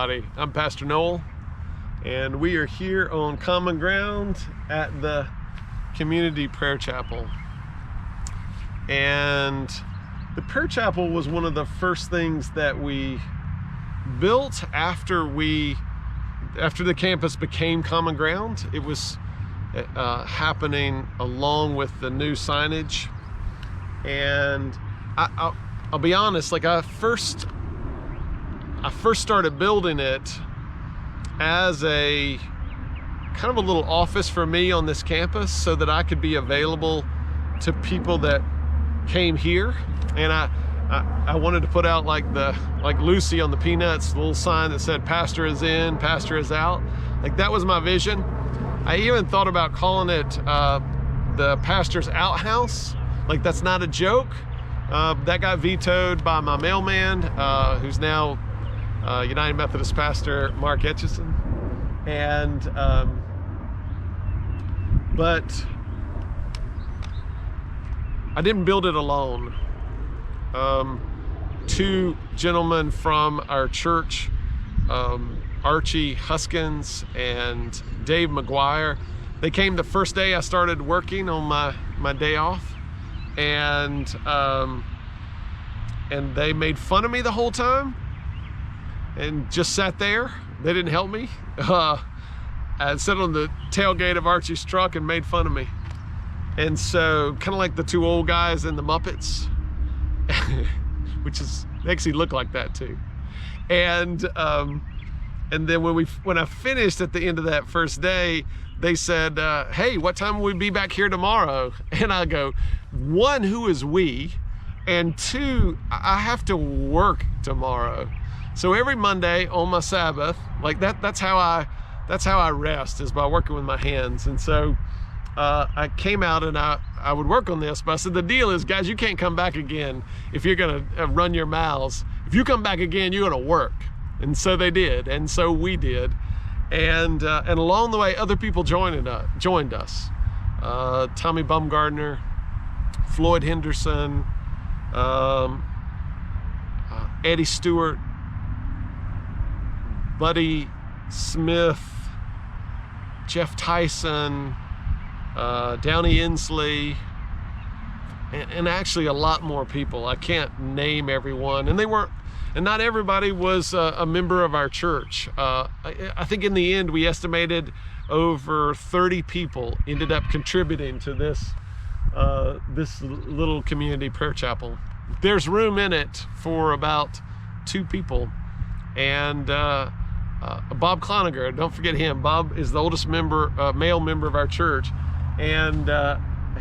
everybody. I'm Pastor Noel, and we are here on Common Ground at the Community Prayer Chapel. And the prayer chapel was one of the first things that we built after the campus became Common Ground. It was happening along with the new signage. And I'll be honest, like I first started building it as a kind of a little office for me on this campus so that I could be available to people that came here. And I wanted to put out like Lucy on the Peanuts, the little sign that said pastor is in, pastor is out. Like that was my vision. I even thought about calling it the pastor's outhouse. Like that's not a joke. That got vetoed by my mailman, who's now United Methodist pastor Mark Etchison. And but I didn't build it alone. Two gentlemen from our church, Archie Huskins and Dave McGuire, they came the first day I started working on my day off, and they made fun of me the whole time and just sat there. They didn't help me. I sat on the tailgate of Archie's truck and made fun of me. And so kind of like the two old guys in the Muppets, which they actually look like that too. And then when I finished at the end of that first day, they said, hey, what time will we be back here tomorrow? And I go, one, who is we? And two, I have to work tomorrow. So every Monday on my Sabbath, like that's how I rest, is by working with my hands. And so I came out and I would work on this, but I said, the deal is, guys, you can't come back again if you're gonna run your mouths. If you come back again, you're gonna work. And so they did, and so we did. And along the way, other people joined us. Tommy Bumgardner, Floyd Henderson, Eddie Stewart, Buddy Smith, Jeff Tyson, Downey Inslee, and actually a lot more people. I can't name everyone, and not everybody was a member of our church. I think in the end we estimated over 30 people ended up contributing to this little community prayer chapel. There's room in it for about 2 people, and Bob Cloninger, don't forget him. Bob is the oldest male member of our church, and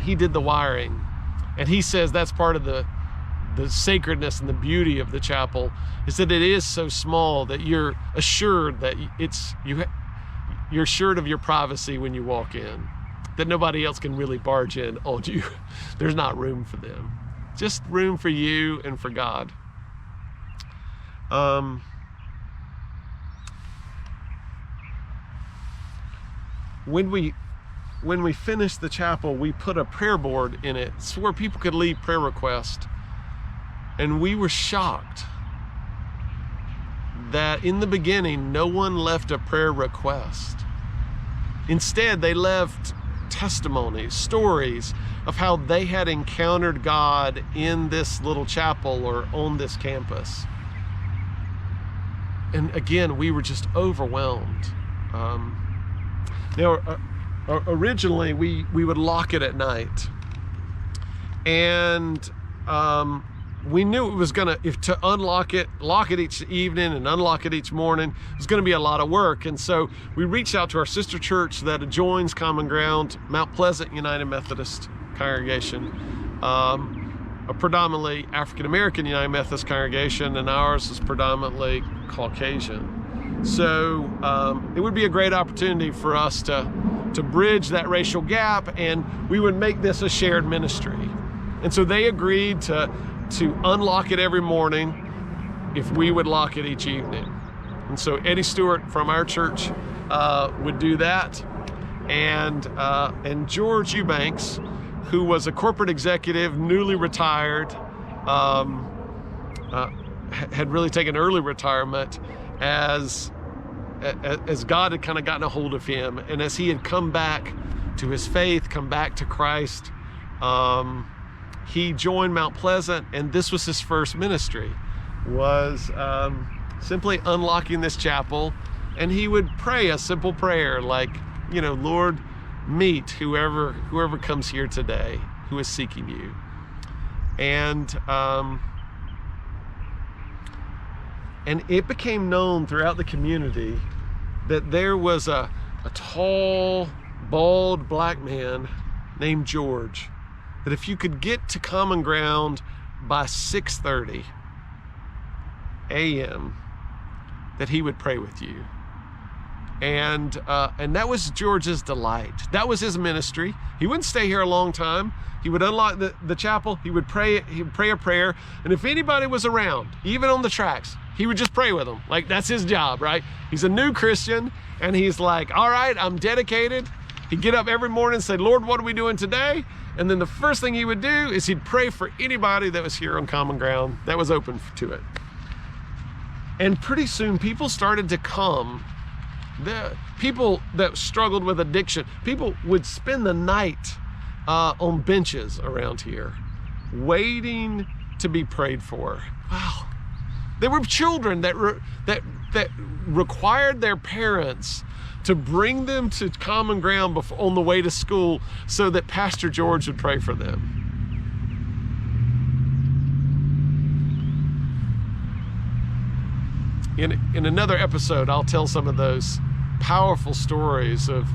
he did the wiring. And he says that's part of the sacredness and the beauty of the chapel, is that it is so small that you're assured that you're assured of your privacy when you walk in, that nobody else can really barge in on you. There's not room for them, just room for you and for God. When we finished the chapel, we put a prayer board in it so where people could leave prayer requests. And we were shocked that in the beginning, no one left a prayer request. Instead, they left testimonies, stories of how they had encountered God in this little chapel or on this campus. And again, we were just overwhelmed. Originally, we would lock it at night, and we knew it was to unlock it, lock it each evening and unlock it each morning, it was gonna be a lot of work. And so we reached out to our sister church that adjoins Common Ground, Mount Pleasant United Methodist congregation, a predominantly African-American United Methodist congregation, and ours is predominantly Caucasian. So it would be a great opportunity for us to bridge that racial gap, and we would make this a shared ministry. And so they agreed to unlock it every morning if we would lock it each evening. And so Eddie Stewart from our church would do that, and George Eubanks, who was a corporate executive, newly retired, had really taken early retirement as as God had kind of gotten a hold of him, and as he had come back to his faith, come back to Christ, he joined Mount Pleasant, and this was his first ministry, was simply unlocking this chapel. And he would pray a simple prayer like, you know, Lord, meet whoever comes here today who is seeking you. And it became known throughout the community that there was a tall, bald black man named George, that if you could get to CommonGround by 6:30 a.m., that he would pray with you. And that was George's delight. That was his ministry. He wouldn't stay here a long time. He would unlock the chapel. He would pray a prayer. And if anybody was around, even on the tracks, he would just pray with them. Like, that's his job, right? He's a new Christian, and he's like, all right, I'm dedicated. He'd get up every morning and say, Lord, what are we doing today? And then the first thing he would do is he'd pray for anybody that was here on CommonGround that was open to it. And pretty soon people started to come. The people that struggled with addiction, people would spend the night on benches around here, waiting to be prayed for. Wow. There were children that required their parents to bring them to CommonGround on the way to school so that Pastor George would pray for them. In another episode, I'll tell some of those powerful stories of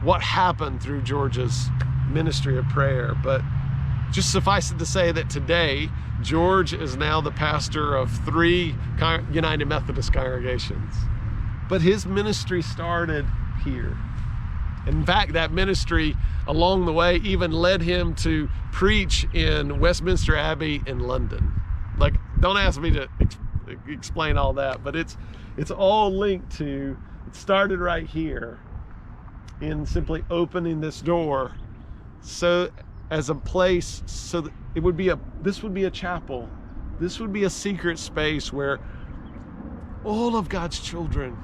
what happened through George's ministry of prayer. But just suffice it to say that today, George is now the pastor of 3 United Methodist congregations. But his ministry started here. In fact, that ministry along the way even led him to preach in Westminster Abbey in London. Like, don't ask me to explain all that, but it's all linked to, it started right here in simply opening this door so as a place, so that it would be this would be a chapel. This would be a secret space where all of God's children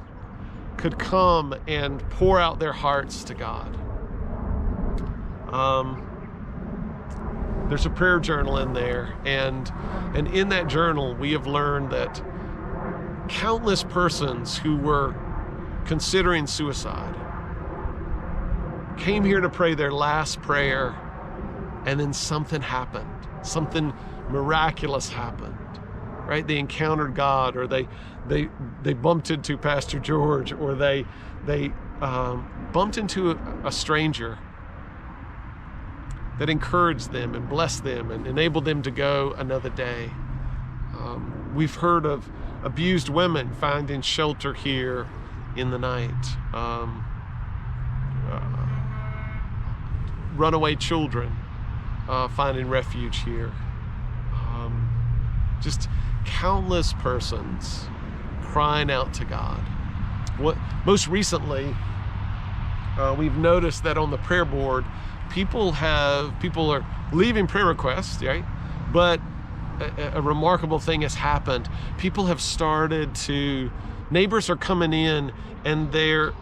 could come and pour out their hearts to God. There's a prayer journal in there, and in that journal we have learned that countless persons who were considering suicide came here to pray their last prayer, and then something happened. Something miraculous happened, right? They encountered God, or they bumped into Pastor George, or they bumped into a stranger that encouraged them and blessed them and enabled them to go another day. We've heard of abused women finding shelter here in the night. Runaway children finding refuge here. Just countless persons crying out to God. Most recently, we've noticed that on the prayer board, people are leaving prayer requests, right? But a remarkable thing has happened. People have started to, neighbors are coming in and they're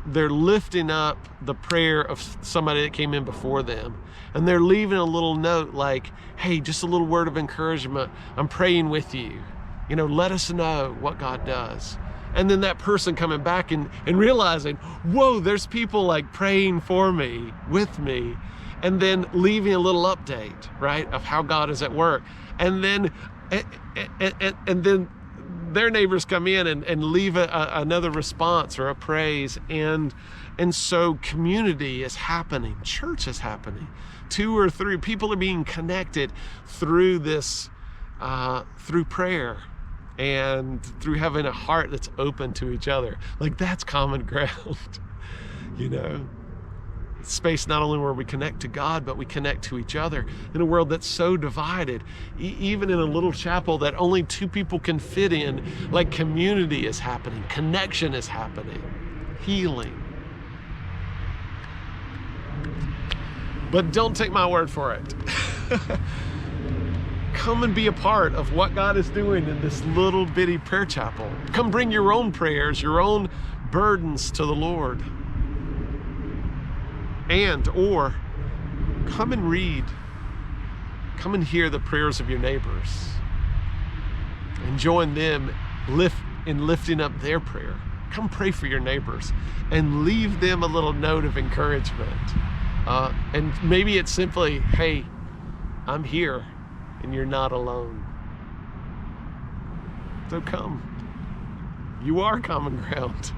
lifting up the prayer of somebody that came in before them. And they're leaving a little note like, hey, just a little word of encouragement. I'm praying with you. You know, let us know what God does. And then that person coming back and realizing, whoa, there's people like praying for me, with me, and then leaving a little update, right, of how God is at work. And then their neighbors come in and leave another response or a praise. And so community is happening, church is happening. 2 or 3 people are being connected through this, through prayer. And through having a heart that's open to each other. Like, that's common ground, you know? Space not only where we connect to God, but we connect to each other in a world that's so divided. Even in a little chapel that only 2 people can fit in, like, community is happening, connection is happening, healing. But don't take my word for it. come and be a part of what God is doing in this little bitty prayer chapel. Come bring your own prayers, your own burdens to the Lord. Or come and read. Come and hear the prayers of your neighbors and join them in lifting up their prayer. Come pray for your neighbors and leave them a little note of encouragement. And maybe it's simply, hey, I'm here and you're not alone. So come. You are common ground.